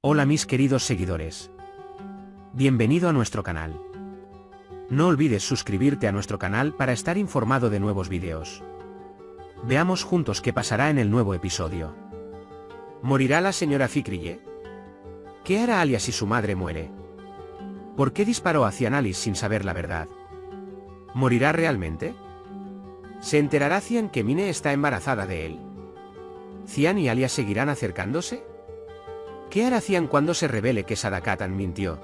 Hola mis queridos seguidores. Bienvenido a nuestro canal. No olvides suscribirte a nuestro canal para estar informado de nuevos vídeos. Veamos juntos qué pasará en el nuevo episodio. ¿Morirá la señora Fikrye? ¿Qué hará Alia si su madre muere? ¿Por qué disparó hacia Alice sin saber la verdad? ¿Morirá realmente? ¿Se enterará Cian que Mine está embarazada de él? ¿Cian y Alia seguirán acercándose? ¿Qué hará Cian cuando se revele que Sadakatan mintió?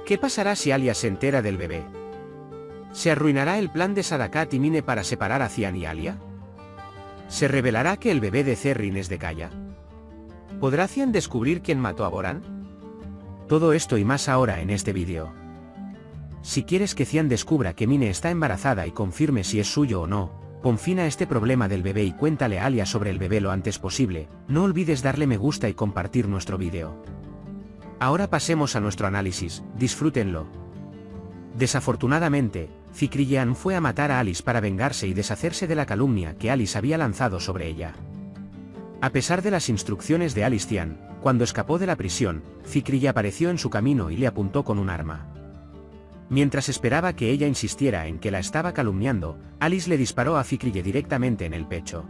¿Qué pasará si Alia se entera del bebé? ¿Se arruinará el plan de Sadakat y Mine para separar a Cian y Alia? ¿Se revelará que el bebé de Zerrin es de Kaya? ¿Podrá Cian descubrir quién mató a Boran? Todo esto y más ahora en este vídeo. Si quieres que Cian descubra que Mine está embarazada y confirme si es suyo o no, pon fin a este problema del bebé y cuéntale a Alia sobre el bebé lo antes posible. No olvides darle me gusta y compartir nuestro vídeo. Ahora pasemos a nuestro análisis, disfrútenlo. Desafortunadamente, Fikrye fue a matar a Alice para vengarse y deshacerse de la calumnia que Alice había lanzado sobre ella. A pesar de las instrucciones de Alice, Cian, cuando escapó de la prisión, Fikrye apareció en su camino y le apuntó con un arma. Mientras esperaba que ella insistiera en que la estaba calumniando, Alice le disparó a Fikrye directamente en el pecho.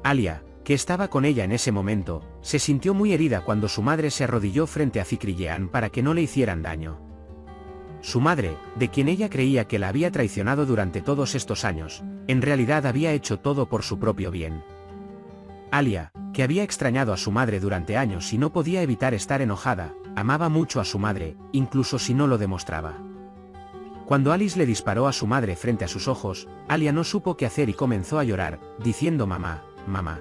Alia, que estaba con ella en ese momento, se sintió muy herida cuando su madre se arrodilló frente a Fikrye para que no le hicieran daño. Su madre, de quien ella creía que la había traicionado durante todos estos años, en realidad había hecho todo por su propio bien. Alia, que había extrañado a su madre durante años y no podía evitar estar enojada, amaba mucho a su madre, incluso si no lo demostraba. Cuando Alice le disparó a su madre frente a sus ojos, Alia no supo qué hacer y comenzó a llorar, diciendo mamá, mamá.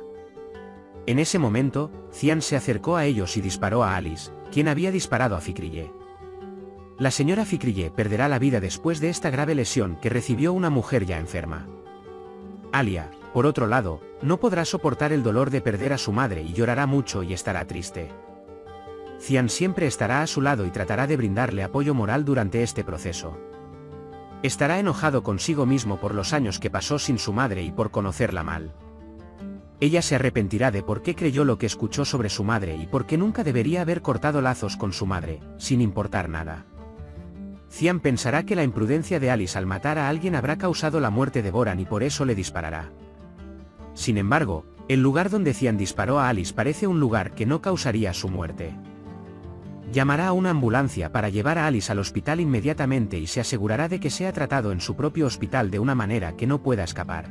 En ese momento, Cian se acercó a ellos y disparó a Alice, quien había disparado a Fikrye. La señora Fikrye perderá la vida después de esta grave lesión que recibió una mujer ya enferma. Alia, por otro lado, no podrá soportar el dolor de perder a su madre y llorará mucho y estará triste. Cian siempre estará a su lado y tratará de brindarle apoyo moral durante este proceso. Estará enojado consigo mismo por los años que pasó sin su madre y por conocerla mal. Ella se arrepentirá de por qué creyó lo que escuchó sobre su madre y por qué nunca debería haber cortado lazos con su madre, sin importar nada. Cian pensará que la imprudencia de Alice al matar a alguien habrá causado la muerte de Boran y por eso le disparará. Sin embargo, el lugar donde Cian disparó a Alice parece un lugar que no causaría su muerte. Llamará a una ambulancia para llevar a Alice al hospital inmediatamente y se asegurará de que sea tratado en su propio hospital de una manera que no pueda escapar.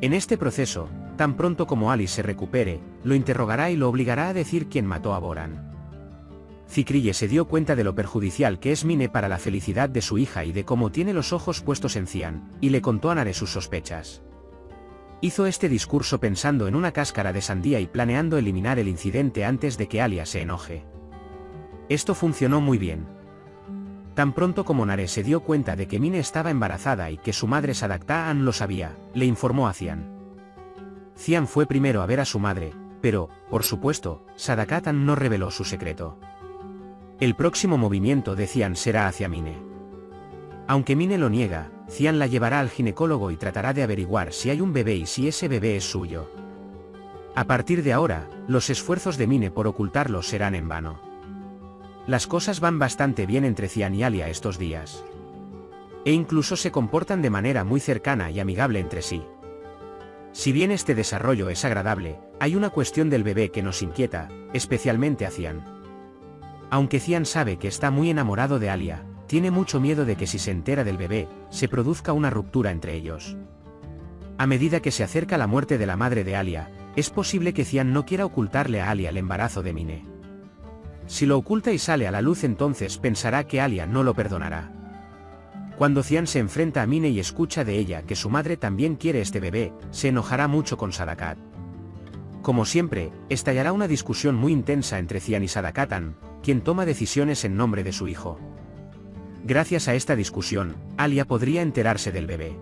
En este proceso, tan pronto como Alice se recupere, lo interrogará y lo obligará a decir quién mató a Boran. Fikrye se dio cuenta de lo perjudicial que es Mine para la felicidad de su hija y de cómo tiene los ojos puestos en Cian, y le contó a Nare sus sospechas. Hizo este discurso pensando en una cáscara de sandía y planeando eliminar el incidente antes de que Alia se enoje. Esto funcionó muy bien. Tan pronto como Nare se dio cuenta de que Mine estaba embarazada y que su madre Sadakatan lo sabía, le informó a Cian. Cian fue primero a ver a su madre, pero, por supuesto, Sadakatan no reveló su secreto. El próximo movimiento de Cian será hacia Mine. Aunque Mine lo niega, Cian la llevará al ginecólogo y tratará de averiguar si hay un bebé y si ese bebé es suyo. A partir de ahora, los esfuerzos de Mine por ocultarlo serán en vano. Las cosas van bastante bien entre Cian y Alia estos días. E incluso se comportan de manera muy cercana y amigable entre sí. Si bien este desarrollo es agradable, hay una cuestión del bebé que nos inquieta, especialmente a Cian. Aunque Cian sabe que está muy enamorado de Alia, tiene mucho miedo de que si se entera del bebé, se produzca una ruptura entre ellos. A medida que se acerca la muerte de la madre de Alia, es posible que Cian no quiera ocultarle a Alia el embarazo de Mine. Si lo oculta y sale a la luz, entonces pensará que Alia no lo perdonará. Cuando Cian se enfrenta a Mine y escucha de ella que su madre también quiere este bebé, se enojará mucho con Sadakat. Como siempre, estallará una discusión muy intensa entre Cian y Sadakatan, quien toma decisiones en nombre de su hijo. Gracias a esta discusión, Alia podría enterarse del bebé.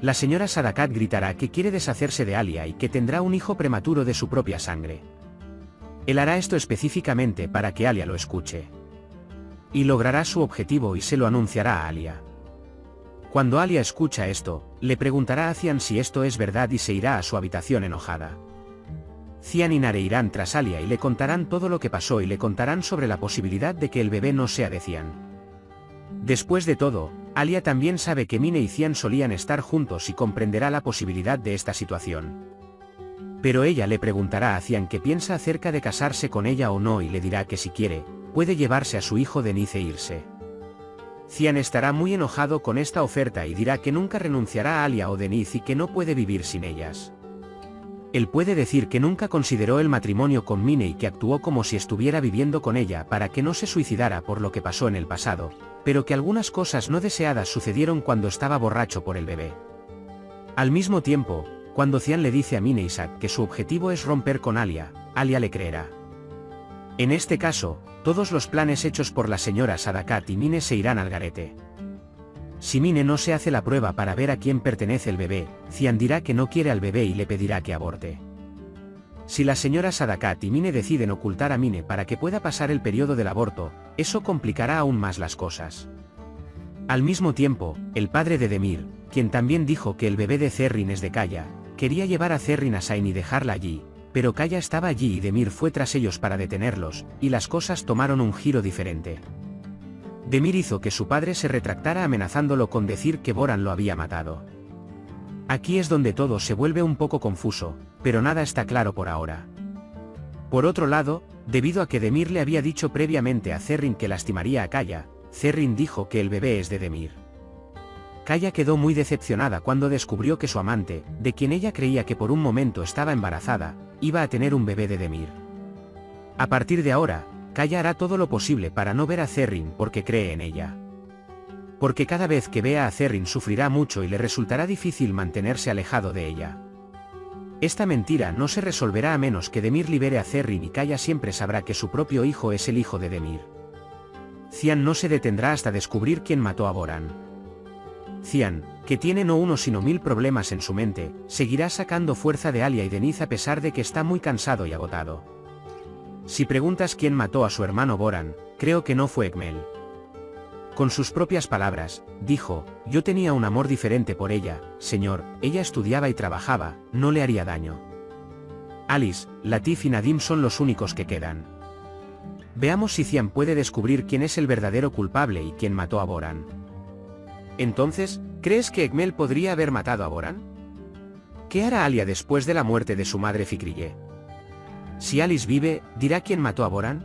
La señora Sadakat gritará que quiere deshacerse de Alia y que tendrá un hijo prematuro de su propia sangre. Él hará esto específicamente para que Alia lo escuche. Y logrará su objetivo y se lo anunciará a Alia. Cuando Alia escucha esto, le preguntará a Cian si esto es verdad y se irá a su habitación enojada. Cian y Nare irán tras Alia y le contarán todo lo que pasó y le contarán sobre la posibilidad de que el bebé no sea de Cian. Después de todo, Alia también sabe que Mine y Cian solían estar juntos y comprenderá la posibilidad de esta situación. Pero ella le preguntará a Cian qué piensa acerca de casarse con ella o no y le dirá que si quiere, puede llevarse a su hijo Denise e irse. Cian estará muy enojado con esta oferta y dirá que nunca renunciará a Alia o Denise y que no puede vivir sin ellas. Él puede decir que nunca consideró el matrimonio con Mine y que actuó como si estuviera viviendo con ella para que no se suicidara por lo que pasó en el pasado, pero que algunas cosas no deseadas sucedieron cuando estaba borracho por el bebé. Al mismo tiempo, cuando Cian le dice a Mine Isaac que su objetivo es romper con Alia, Alia le creerá. En este caso, todos los planes hechos por la señora Sadakat y Mine se irán al garete. Si Mine no se hace la prueba para ver a quién pertenece el bebé, Cian dirá que no quiere al bebé y le pedirá que aborte. Si la señora Sadakat y Mine deciden ocultar a Mine para que pueda pasar el periodo del aborto, eso complicará aún más las cosas. Al mismo tiempo, el padre de Demir, quien también dijo que el bebé de Zerrin es de Kaya, quería llevar a Zerrin a Sain y dejarla allí, pero Kaya estaba allí y Demir fue tras ellos para detenerlos, y las cosas tomaron un giro diferente. Demir hizo que su padre se retractara amenazándolo con decir que Boran lo había matado. Aquí es donde todo se vuelve un poco confuso, pero nada está claro por ahora. Por otro lado, debido a que Demir le había dicho previamente a Zerrin que lastimaría a Kaya, Zerrin dijo que el bebé es de Demir. Kaya quedó muy decepcionada cuando descubrió que su amante, de quien ella creía que por un momento estaba embarazada, iba a tener un bebé de Demir. A partir de ahora, Kaya hará todo lo posible para no ver a Zerrin porque cree en ella. Porque cada vez que vea a Zerrin sufrirá mucho y le resultará difícil mantenerse alejado de ella. Esta mentira no se resolverá a menos que Demir libere a Zerrin y Kaya siempre sabrá que su propio hijo es el hijo de Demir. Cian no se detendrá hasta descubrir quién mató a Boran. Cian, que tiene no uno sino 1000 problemas en su mente, seguirá sacando fuerza de Alia y Denise a pesar de que está muy cansado y agotado. Si preguntas quién mató a su hermano Boran, creo que no fue Egmel. Con sus propias palabras, dijo, yo tenía un amor diferente por ella, señor, ella estudiaba y trabajaba, no le haría daño. Alice, Latif y Nadim son los únicos que quedan. Veamos si Cian puede descubrir quién es el verdadero culpable y quién mató a Boran. Entonces, ¿crees que Egmel podría haber matado a Boran? ¿Qué hará Alia después de la muerte de su madre Fikrille? Si Alice vive, ¿dirá quién mató a Boran?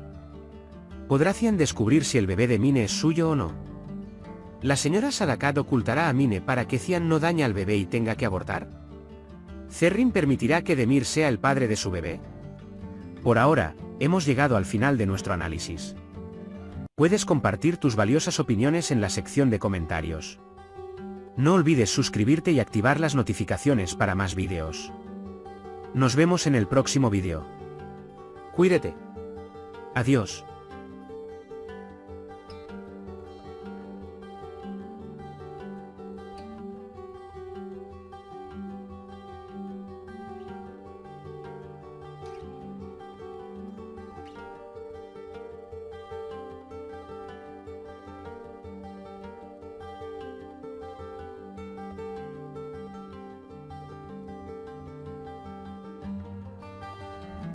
¿Podrá Cian descubrir si el bebé de Mine es suyo o no? ¿La señora Sadakat ocultará a Mine para que Cian no dañe al bebé y tenga que abortar? ¿Zerrin permitirá que Demir sea el padre de su bebé? Por ahora, hemos llegado al final de nuestro análisis. Puedes compartir tus valiosas opiniones en la sección de comentarios. No olvides suscribirte y activar las notificaciones para más vídeos. Nos vemos en el próximo vídeo. Cuídate. Adiós.